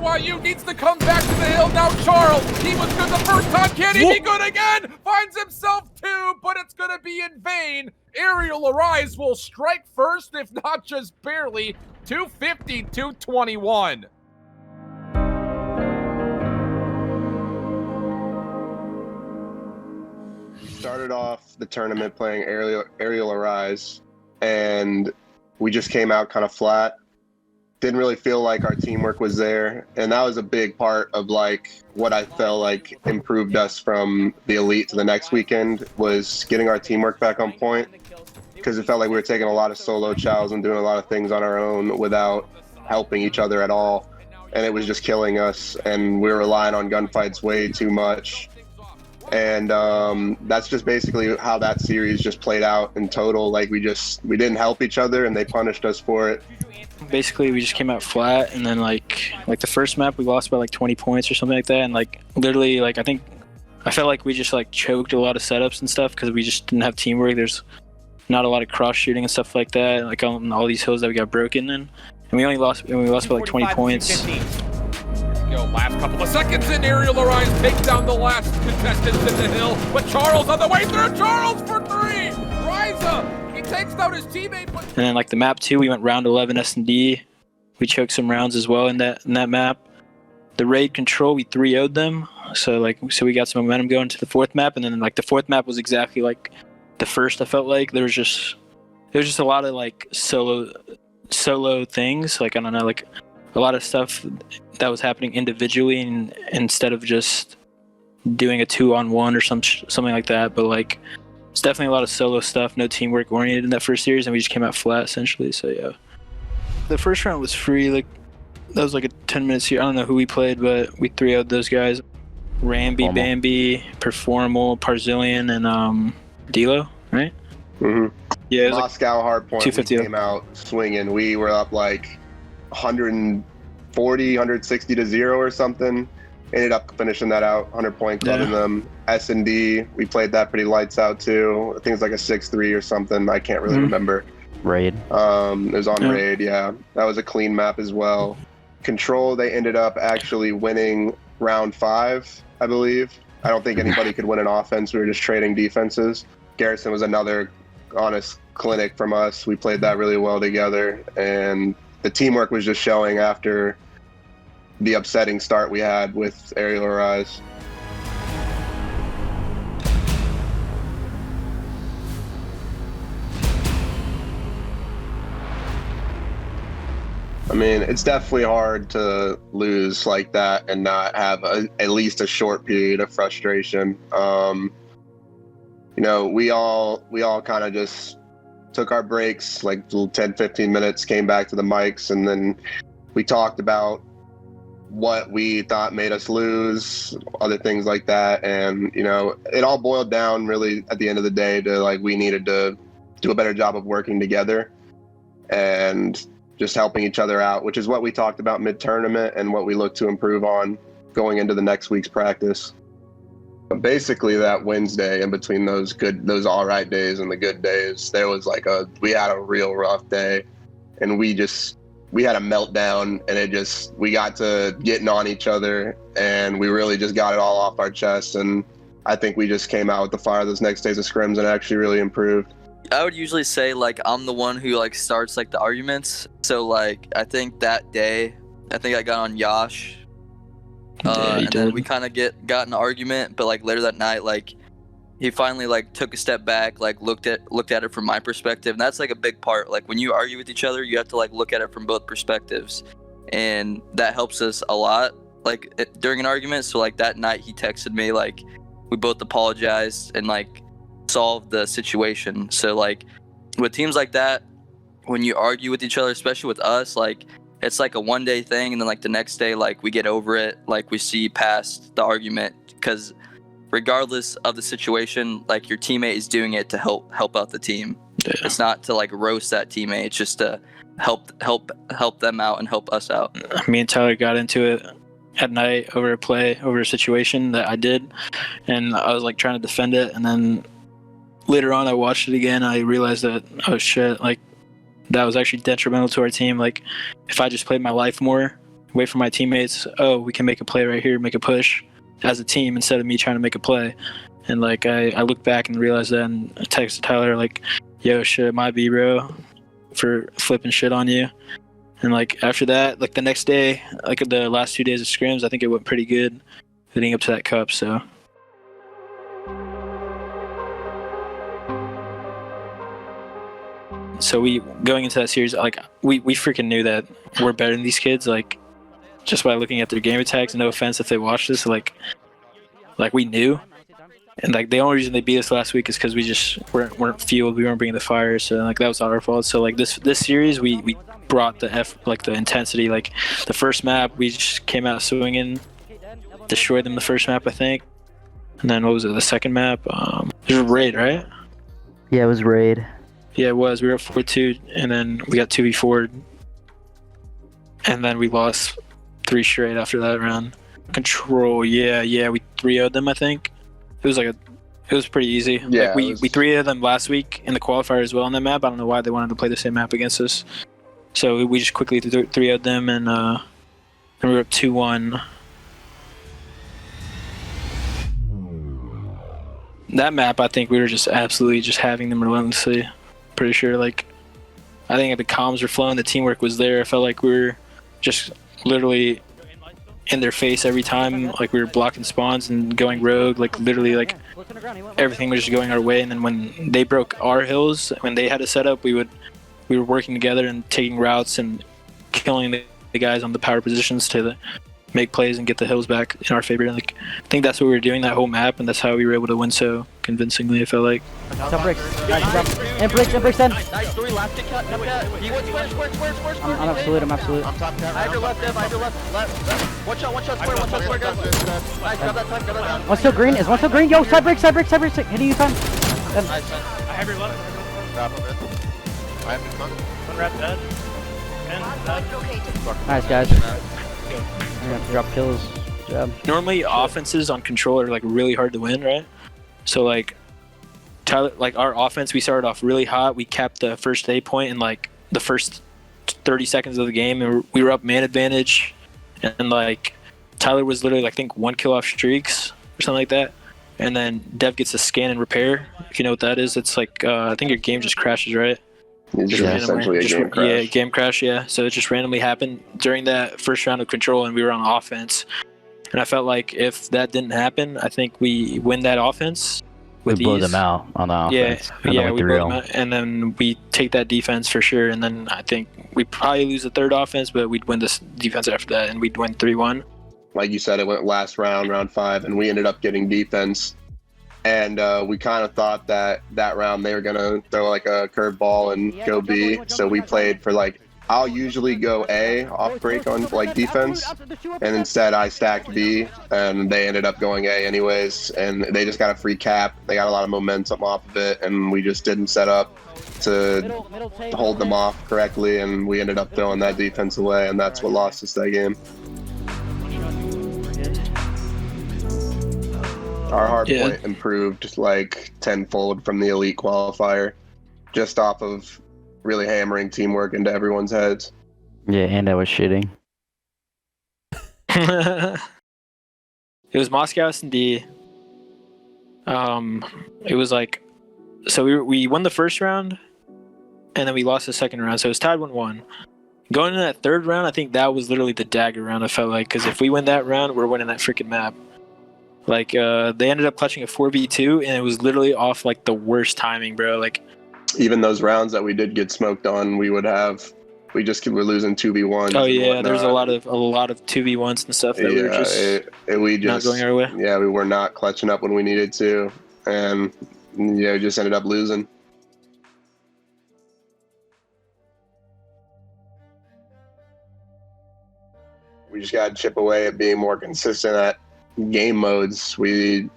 UYU needs to come back to the hill now. CHARULLZ, he was good the first time. Can he be good again? Finds himself 2, but it's gonna be in vain. Aerial RYZA will strike first, if not just barely. 250, 221. Started off the tournament playing aerial RYZA, and we just came out kind of flat. Didn't really feel like our teamwork was there, and that was a big part of like what I felt like improved us from the Elite to the next weekend, was getting our teamwork back on point, because it felt like we were taking a lot of solo chows and doing a lot of things on our own without helping each other at all, and it was just killing us, and we were relying on gunfights way too much. And that's just basically how that series just played out in total. Like we didn't help each other, and they punished us for it. Basically, we just came out flat, and then like the first map we lost by like 20 points or something like that, and like literally like I felt like we just like choked a lot of setups and stuff because we just didn't have teamwork. There's not a lot of cross shooting and stuff like that, like on all these hills that we got broken in, and we lost by like 20 points. Go, last couple of seconds in aerial RYZA take down the last contestants in the hill, but CHARULLZ on the way through. CHARULLZ for 3. RYZA, he takes out his teammate. But... And then like the map 2, we went round 11 S&D. We choked some rounds as well in that map. The raid control, we 3-0'd them, so we got some momentum going to the 4th map, and then like the 4th map was exactly like the first. I felt like there was just a lot of like solo things, like I don't know, like a lot of stuff that was happening individually, and instead of just doing a 2-on-1 or something like that. But like it's definitely a lot of solo stuff, no teamwork oriented in that first series, and we just came out flat essentially. So yeah, the first round was free. Like that was like a 10-minute series. I don't know who we played, but we 3-0'd those guys: Ramby, Bambi, Performal, Parzillion, and Dilo, right? Mm-hmm. Yeah, it was Moscow like hardpoint. We came out swinging. We were up like 140, 160 to 0 or something. Ended up finishing that out, 100 point club in them. S&D, we played that pretty lights out too. I think it's like a 6-3 or something. I can't really remember. Raid. It was on Raid, yeah. That was a clean map as well. Control, they ended up actually winning round 5, I believe. I don't think anybody could win an offense. We were just trading defenses. Garrison was another honest clinic from us. We played that really well together, and the teamwork was just showing after the upsetting start we had with aerial RYZA. I mean, it's definitely hard to lose like that and not have at least a short period of frustration. You know, we all kind of just took our breaks, like 10-15 minutes, came back to the mics, and then we talked about what we thought made us lose, other things like that. And you know, it all boiled down really at the end of the day to like we needed to do a better job of working together and just helping each other out, which is what we talked about mid-tournament and what we look to improve on going into the next week's practice. Basically that Wednesday, in between those all right days and the good days, there was like we had a real rough day, and we had a meltdown, and we got to getting on each other, and we really just got it all off our chest. And I think we just came out with the fire those next days of scrims and actually really improved. I would usually say like I'm the one who like starts like the arguments. So like I think that day, I got on Yash. And then we kind of got in an argument, but like later that night, like he finally like took a step back, like looked at it from my perspective, and that's like a big part. Like when you argue with each other, you have to like look at it from both perspectives, and that helps us a lot like during an argument. So like that night he texted me, like we both apologized and like solved the situation. So like with teams like that, when you argue with each other, especially with us, like it's like a one-day thing, and then like the next day, like we get over it, like we see past the argument, because regardless of the situation, like your teammate is doing it to help out the team. Yeah. It's not to like roast that teammate, it's just to help them out and help us out. Me and Tyler got into it at night over a situation that I did, and I was like trying to defend it, and then later on I watched it again, I realized that, oh shit, like that was actually detrimental to our team. Like if I just played my life more, wait for my teammates. Oh, we can make a play right here, make a push as a team instead of me trying to make a play. And like I looked back and realized that, and I texted Tyler like, "Yo, shit, my B, bro, for flipping shit on you." And like after that, like the next day, like the last 2 days of scrims, I think it went pretty good leading up to that cup. So. So we going into that series, like we freaking knew that we're better than these kids, like just by looking at their game attacks. No offense if they watch this, like we knew, and like the only reason they beat us last week is because we just weren't fueled. We weren't bringing the fire, so like that was our fault. So like this series, we brought the intensity. Like the first map, we just came out swinging, destroyed them the first map, I think, and then what was it? The second map, it was raid, right? Yeah, it was raid. Yeah, it was. We were up 4-2, and then we got 2v4'd. And then we lost 3 straight after that round. Control, yeah, we 3-0'd them, I think. It was pretty easy. Yeah, like we 3-0'd them last week in the qualifier as well on that map. I don't know why they wanted to play the same map against us. So we just quickly 3-0'd them, and we were up 2-1. That map, I think we were just absolutely just having them relentlessly. Pretty sure, like, I think the comms were flowing, the teamwork was there. I felt like we were just literally in their face every time. Like we were blocking spawns and going rogue. Like literally, like everything was just going our way. And then when they broke our hills, when they had a setup, we were working together and taking routes and killing the guys on the power positions to make plays and get the hills back in our favor. Like I think that's what we were doing that whole map, and that's how we were able to win so convincingly. I felt like. Some bricks. And bricks then. Nice, 3 last kick cut. He went square. I'm absolute. I have your left, Dev. I have your left. One shot, square, guys. Nice, grab that time. One's still green. Is one still green? Yo, side bricks. Hitting you, son. Nice, man. I have your left. I have your front. One wrap dead. And Nice, guys. I'm gonna drop kills. Good job. Normally offenses on control are like really hard to win, right? So like Tyler, like our offense, we started off really hot. We capped the first A point in like the first 30 seconds of the game, and we were up man advantage. And like Tyler was literally, like, I think 1 kill off streaks or something like that. And then Dev gets a scan and repair. If you know what that is, it's like I think your game just crashes, right? It's just essentially a game crash. Yeah, game crash, yeah. So it just randomly happened during that first round of control, and we were on offense. And I felt like if that didn't happen, I think we win that offense with We blow ease. them out on the offense. Yeah, we blow them out, and then we take that defense for sure. And then I think we probably lose the third offense, but we'd win this defense after that, and we'd win 3-1. Like you said, it went last round 5, and we ended up getting defense. And we kind of thought that round they were going to throw like a curveball and go B. So we played for like, I'll usually go A off break on like defense. And instead I stacked B, and they ended up going A anyways. And they just got a free cap. They got a lot of momentum off of it, and we just didn't set up to hold them off correctly. And we ended up throwing that defense away, and that's what lost us that game. Our hard point improved like tenfold from the Elite Qualifier, just off of really hammering teamwork into everyone's heads. Yeah, and I was shitting. It was Moscow S&D. It was like, so we won the first round, and then we lost the second round. So it was tied 1-1. Going into that third round, I think that was literally the dagger round. I felt like, because if we win that round, we're winning that freaking map. Like they ended up clutching a 4v2, and it was literally off like the worst timing, bro. Like even those rounds that we did get smoked on, we were losing 2v1s. Oh yeah, there's a lot of 2v1s and stuff that we were just not going our way. Yeah, we were not clutching up when we needed to, and yeah, we just ended up losing. We just got to chip away at being more consistent at game modes. We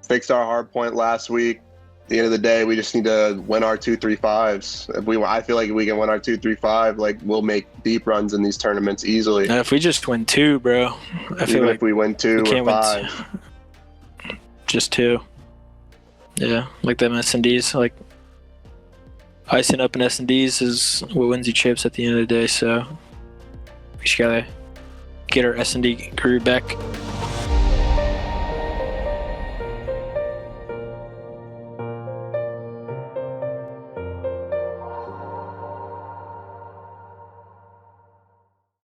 fixed our hard point last week. At the end of the day, we just need to win our 2-3-5s. I feel like if we can win our 2-3-5, like we'll make deep runs in these tournaments easily. If we just win 2, bro, I feel Even like if we win 2 or 5, just 2. Yeah, like them S&Ds, like icing up in S&Ds is what wins you chips at the end of the day. So we just gotta get our S&D crew back